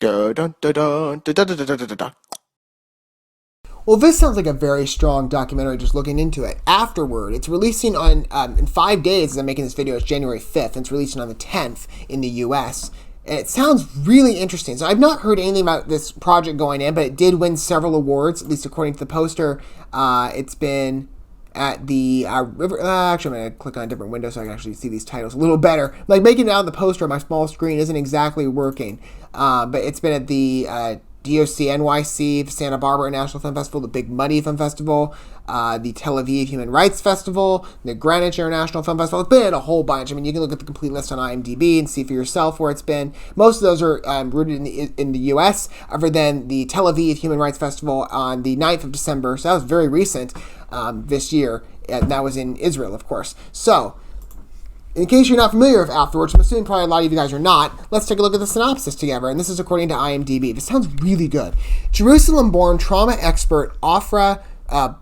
Well, this sounds like a very strong documentary just looking into it. Afterward, it's releasing on in 5 days as I'm making this video. It's January 5th, and it's releasing on the 10th in the U.S., and it sounds really interesting. So I've not heard anything about this project going in, but it did win several awards, at least according to the poster. It's been at the river. Actually, I'm going to click on a different window so I can actually see these titles a little better. Like, making it out on the poster on my small screen isn't exactly working. But it's been at the DOC NYC, Santa Barbara International Film Festival, the Big Muddy Film Festival, the Tel Aviv Human Rights Festival, the Greenwich International Film Festival. It's been at a whole bunch. I mean, you can look at the complete list on IMDb and see for yourself where it's been. Most of those are rooted in the U.S., other than the Tel Aviv Human Rights Festival on the 9th of December. So that was very recent this year. And that was in Israel, of course. So, in case you're not familiar with Afterward, I'm assuming probably a lot of you guys are not, let's take a look at the synopsis together. And this is according to IMDb. This sounds really good. Jerusalem-born trauma expert Ofra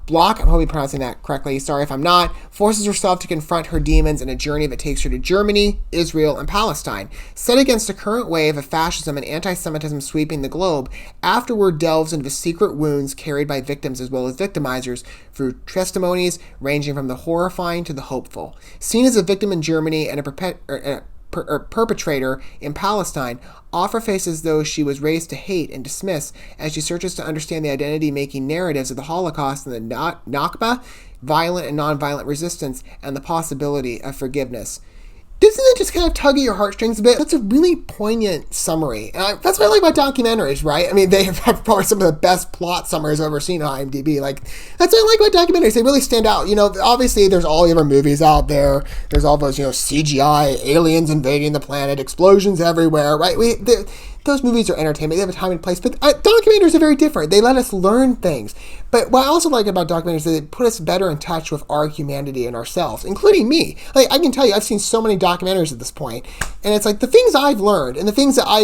Bloch, I'm hoping I'm pronouncing that correctly, sorry if I'm not, forces herself to confront her demons in a journey that takes her to Germany, Israel, and Palestine. Set against a current wave of fascism and anti-Semitism sweeping the globe, Afterward delves into the secret wounds carried by victims as well as victimizers through testimonies ranging from the horrifying to the hopeful. Seen as a victim in Germany and a perpetrator in Palestine, Ofra faces those she was raised to hate and dismiss as she searches to understand the identity-making narratives of the Holocaust and the Nakba, violent and nonviolent resistance, and the possibility of forgiveness. Doesn't it just kind of tug at your heartstrings a bit? That's a really poignant summary. And that's what I like about documentaries, right? I mean, they have probably some of the best plot summaries I've ever seen on IMDb. Like, that's what I like about documentaries. They really stand out. You know, obviously there's all the other movies out there. There's all those, CGI, aliens invading the planet, explosions everywhere, right? Those movies are entertainment. They have a time and place. But documentaries are very different. They let us learn things. But what I also like about documentaries is that they put us better in touch with our humanity and ourselves, including me. Like, I can tell you, I've seen so many documentaries at this point, and it's like the things I've learned and the things that I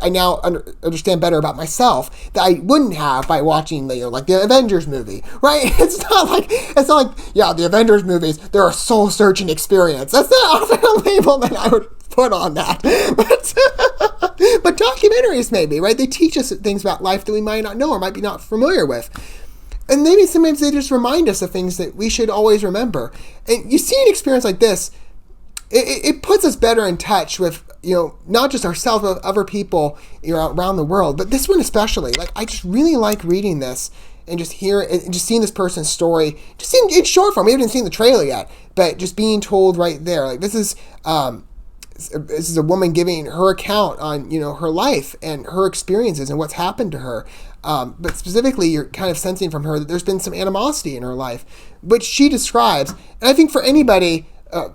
now understand better about myself that I wouldn't have by watching, like the Avengers movie, right? It's not like the Avengers movies, they're a soul-searching experience. That's not often a label that I would put on that. But documentaries maybe, right? They teach us things about life that we might not know or might be not familiar with. And maybe sometimes they just remind us of things that we should always remember. And you see an experience like this, it puts us better in touch with, not just ourselves, but other people around the world. But this one especially, like, I just really like reading this and just seeing this person's story, just in short form. We haven't seen the trailer yet, but just being told right there. Like, this is a woman giving her account on, her life and her experiences and what's happened to her. But specifically, you're kind of sensing from her that there's been some animosity in her life, which she describes. And I think for anybody,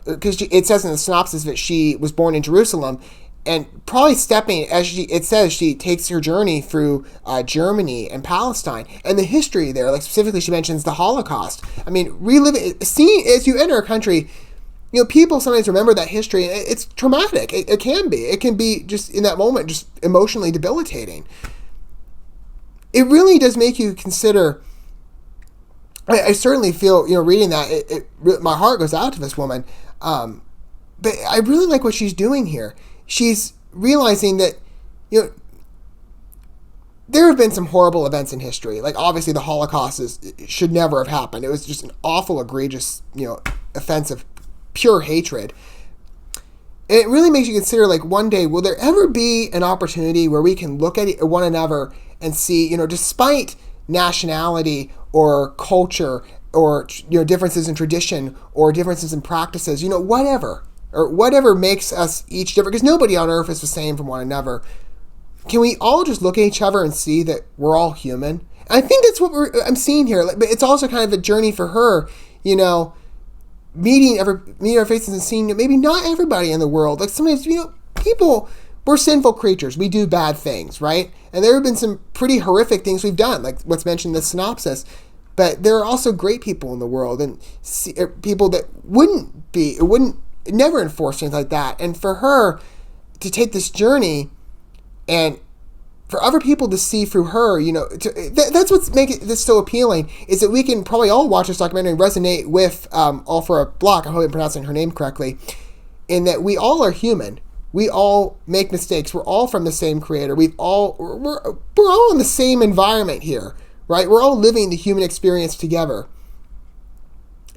because it says in the synopsis that she was born in Jerusalem, and probably it says she takes her journey through Germany and Palestine and the history there. Like, specifically, she mentions the Holocaust. I mean, seeing as you enter a country, people sometimes remember that history. It's traumatic. It can be. It can be just in that moment, just emotionally debilitating. It really does make you consider. I certainly feel, reading that, my heart goes out to this woman. But I really like what she's doing here. She's realizing that, there have been some horrible events in history. Like, obviously, the Holocaust should never have happened. It was just an awful, egregious, offense of pure hatred. And it really makes you consider, like, one day, will there ever be an opportunity where we can look at one another and see, despite nationality or culture or, differences in tradition or differences in practices, whatever makes us each different, because nobody on earth is the same from one another. Can we all just look at each other and see that we're all human? And I think that's what I'm seeing here. But it's also kind of a journey for her, meeting our faces and seeing maybe not everybody in the world. Like, sometimes, people, we're sinful creatures. We do bad things, right? And there have been some pretty horrific things we've done, like what's mentioned in the synopsis. But there are also great people in the world, and people that wouldn't never enforce things like that. And for her to take this journey, and for other people to see through her, that's what's making this so appealing, is that we can probably all watch this documentary and resonate with Ofra Bloch, I hope I'm pronouncing her name correctly, in that we all are human. We all make mistakes. We're all from the same creator. We're all in the same environment here, right? We're all living the human experience together.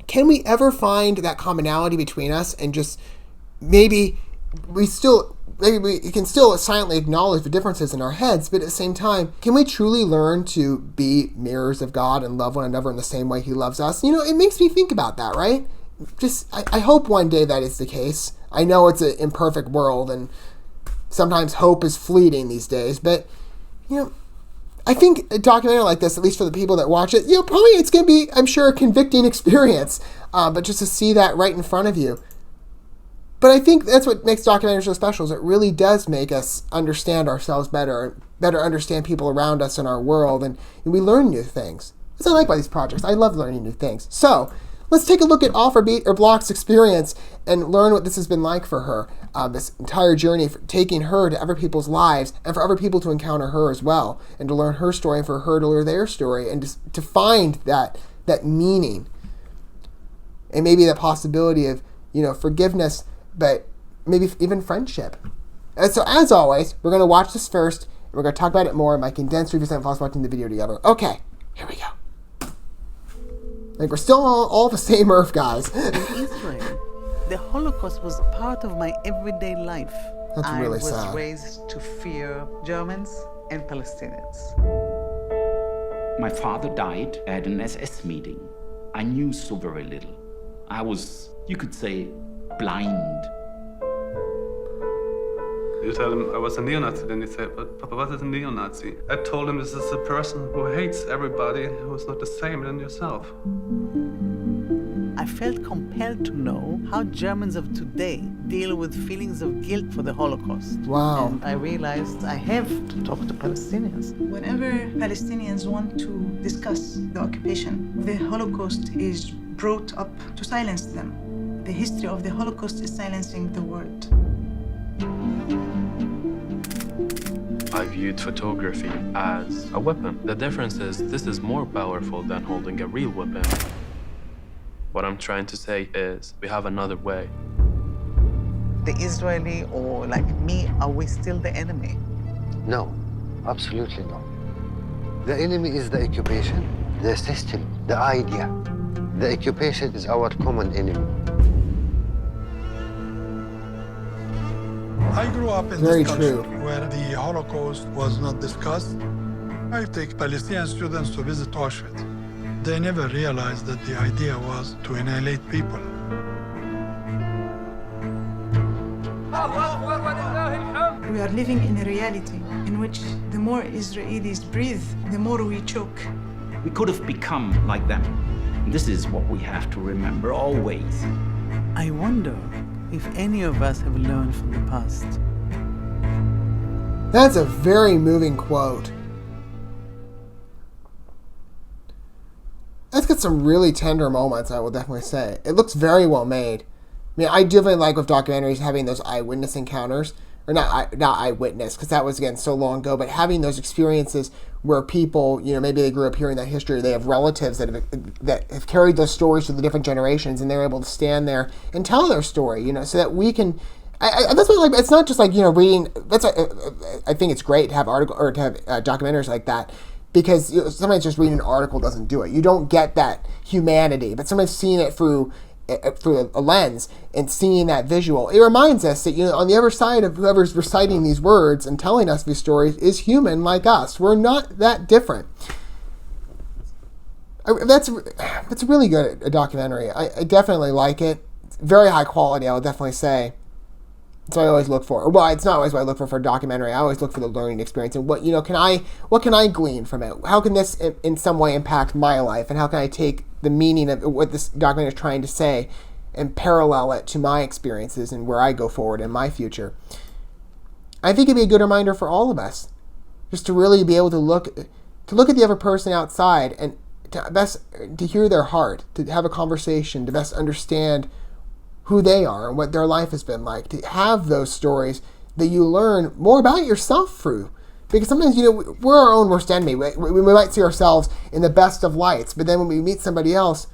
Can we ever find that commonality between us and just maybe we can still silently acknowledge the differences in our heads, but at the same time, can we truly learn to be mirrors of God and love one another in the same way he loves us? It makes me think about that, right? I hope one day that is the case. I know it's an imperfect world, and sometimes hope is fleeting these days, but, I think a documentary like this, at least for the people that watch it, probably it's going to be, I'm sure, a convicting experience, but just to see that right in front of you. But I think that's what makes documentaries so special, is it really does make us understand ourselves better understand people around us in our world, and we learn new things. That's what I like about these projects. I love learning new things. So, let's take a look at Ofra Bloch's experience and learn what this has been like for her. This entire journey, for taking her to other people's lives and for other people to encounter her as well, and to learn her story and for her to learn their story, and to find that meaning and maybe that possibility of forgiveness, but maybe even friendship. And so as always, we're going to watch this first, and we're going to talk about it more in my condensed review of us watching the video together. Okay, here we go. We're still all the same Earth, guys. In Israel, the Holocaust was part of my everyday life. That's really sad. I was raised to fear Germans and Palestinians. My father died at an SS meeting. I knew so very little. I was, you could say, blind. You tell him I was a neo-Nazi, then he said, but Papa, what is a neo-Nazi? I told him this is a person who hates everybody who is not the same than yourself. I felt compelled to know how Germans of today deal with feelings of guilt for the Holocaust. Wow. And I realized I have to talk to Palestinians. Whenever Palestinians want to discuss the occupation, the Holocaust is brought up to silence them. The history of the Holocaust is silencing the word. I viewed photography as a weapon. The difference is this is more powerful than holding a real weapon. What I'm trying to say is we have another way. The Israeli, or like me, are we still the enemy? No, absolutely no. The enemy is the occupation, the system, the idea. The occupation is our common enemy. I grew up in this country where the Holocaust was not discussed. I take Palestinian students to visit Auschwitz. They never realized that the idea was to annihilate people. We are living in a reality in which the more Israelis breathe, the more we choke. We could have become like them. This is what we have to remember always. I wonder if any of us have learned from the past. That's a very moving quote. That's got some really tender moments, I will definitely say. It looks very well made. I mean, I definitely like with documentaries having those eyewitness encounters. Or not eyewitness, because that was, again, so long ago, but having those experiences where people, maybe they grew up hearing that history, they have relatives that have carried those stories to the different generations, and they're able to stand there and tell their story, so that we can... that's what I like. It's not just like, reading... I think it's great to have documentaries like that, because sometimes just reading an article doesn't do it. You don't get that humanity, but sometimes seeing it through a lens and seeing that visual, it reminds us that on the other side of whoever's reciting these words and telling us these stories is human like us. We're not that different. That's a really good documentary. I definitely like it. It's very high quality, I would definitely say. That's what I always look for. Well, it's not always what I look for a documentary. I always look for the learning experience and what can I glean from it? How can this in some way impact my life, and how can I take the meaning of what this documentary is trying to say and parallel it to my experiences and where I go forward in my future? I think it'd be a good reminder for all of us, just to really be able to look at the other person outside and to hear their heart, to have a conversation, to best understand who they are and what their life has been like, to have those stories that you learn more about yourself through. Because sometimes, we're our own worst enemy. We might see ourselves in the best of lights, but then when we meet somebody else,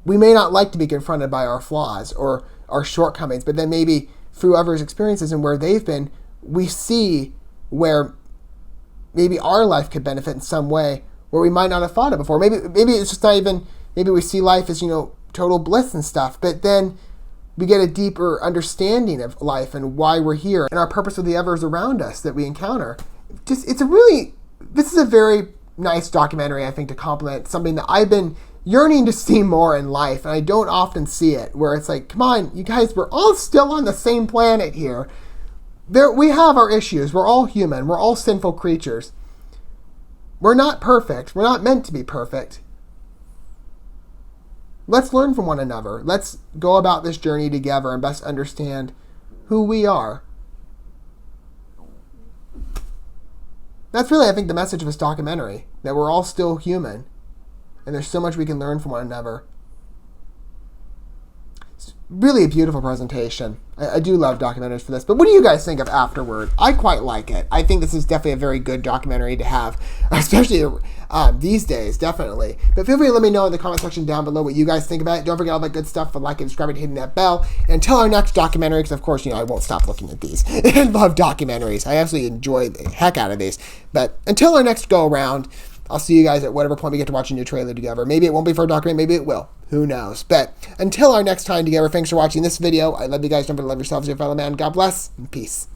we may not like to be confronted by our flaws or our shortcomings, but then maybe through others' experiences and where they've been, we see where maybe our life could benefit in some way where we might not have thought of before. Maybe it's just not even, maybe we see life as, total bliss and stuff, but then we get a deeper understanding of life and why we're here and our purpose with the others around us that we encounter. This is a very nice documentary, I think, to complement something that I've been yearning to see more in life, and I don't often see it, where it's like, come on, you guys, we're all still on the same planet here. We have our issues. We're all human. We're all sinful creatures. We're not perfect. We're not meant to be perfect. Let's learn from one another. Let's go about this journey together and best understand who we are. That's really, I think, the message of this documentary, that we're all still human, and there's so much we can learn from one another. It's really a beautiful presentation. I do love documentaries for this. But what do you guys think of Afterward? I quite like it. I think this is definitely a very good documentary to have, especially these days, definitely. But feel free to let me know in the comment section down below what you guys think about it. Don't forget all that good stuff for liking, subscribing, hitting that bell. And until our next documentary, because of course, I won't stop looking at these. I love documentaries. I absolutely enjoy the heck out of these. But until our next go around, I'll see you guys at whatever point we get to watch a new trailer together. Maybe it won't be for a documentary, maybe it will. Who knows? But until our next time together, thanks for watching this video. I love you guys. Don't forget to love yourselves, your fellow man. God bless and peace.